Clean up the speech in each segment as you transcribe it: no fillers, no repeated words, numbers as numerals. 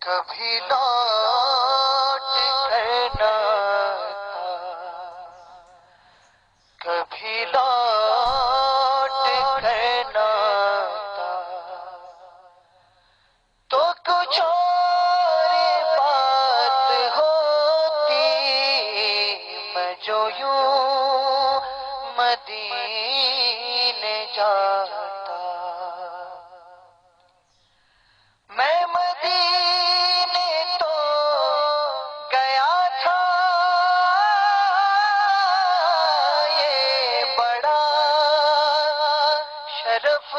کبھی لوٹ کرنا تھا، کبھی لوٹ کرنا تھا، تو کچھ اور بات ہوتی، میں جو یوں مدینے جاتا، میں مدینے تو گیا تھا، یہ بڑا شرف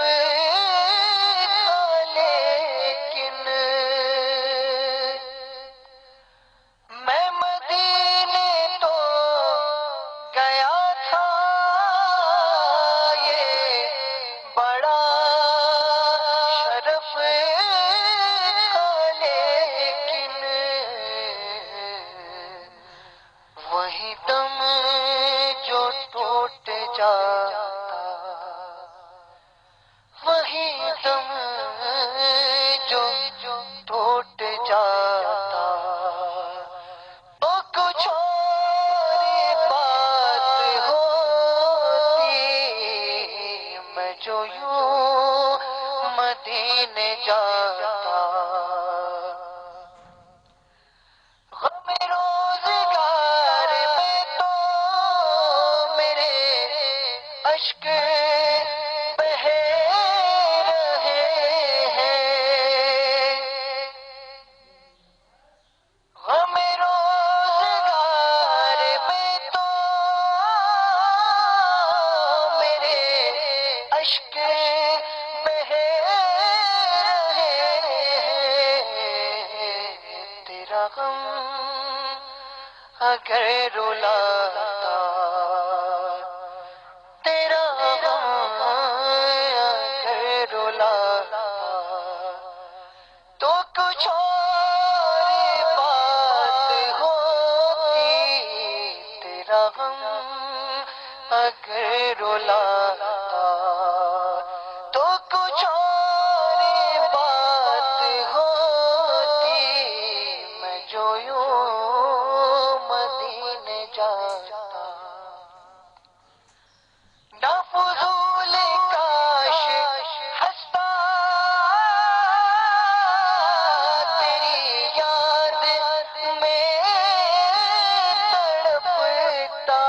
تھا، لیکن میں مدینے تو گیا تھا، یہ بڑا شرف تھا، لیکن وہی دم جو ٹوٹ جاتا، وہی دم جو ٹوٹ جاتا، تو کچھ اور بات ہوتی، میں جو یوں مدینے جاتا، غم روزگار میں تو میرے اشک بہہ رہے ہیں، غم روزگار میں تو میرے اشک بہہ رہے ہیں، تیرا غم اگر رلاتا، تیرا غم اگر رلاتا، تو کچھ اور بات ہوتی، تیرا غم اگر رلاتا، تو کچھ اور بات ہوتی، میں جو یوں مدینے جاتا، نہ فضول کاش ہنستا، تیری یاد میں تڑپتا،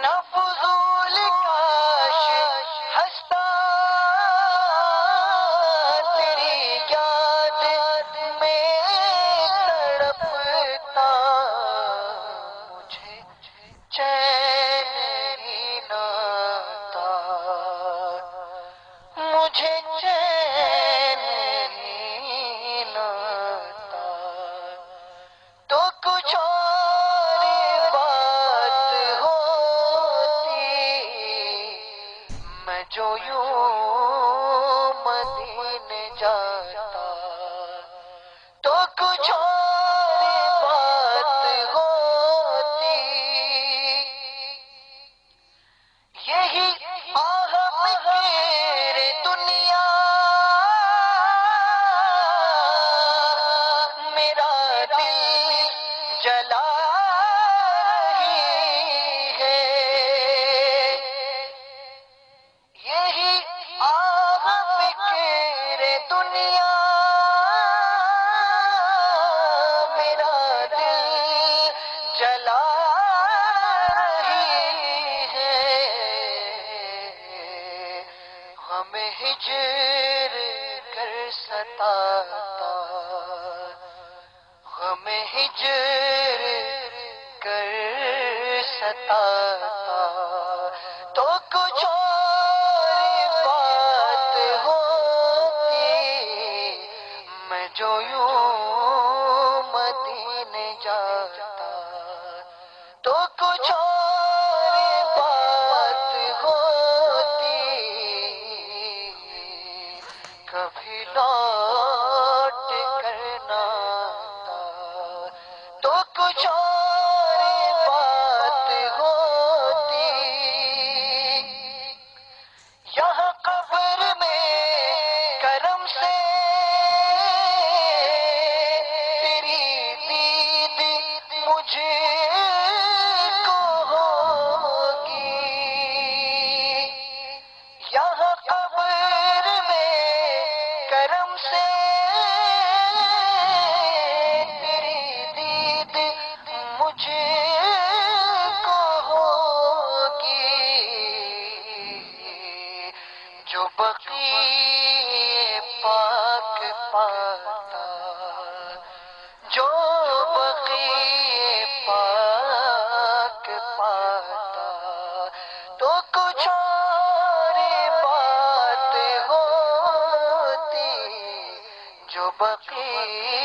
نہ فضول کاش ہنستا، تیری یاد میں تڑپتا، مجھے چین ہی نہ آتا، مجھے چین ہی نہ آتا، تو کچھ اور بات ہوتی، میں جو یوں مدینے جاتا، تو کچھ اور بات ہوتی، یہی آہ فکر دنیا میرا دل جلا رہی ہے، یہی آہ فکر دنیا میرا دل جلا رہی ہے، غم ہجر کر ستاتا، غم ہجر کر ستاتا، تو کچھ اور بات ہوتی، میں جو یوں مدینے جاتا، تو کچھ اور بات ہوتی، کبھی لوٹ کرنا تھا، تو کچھ اور بات ہوتی، بقی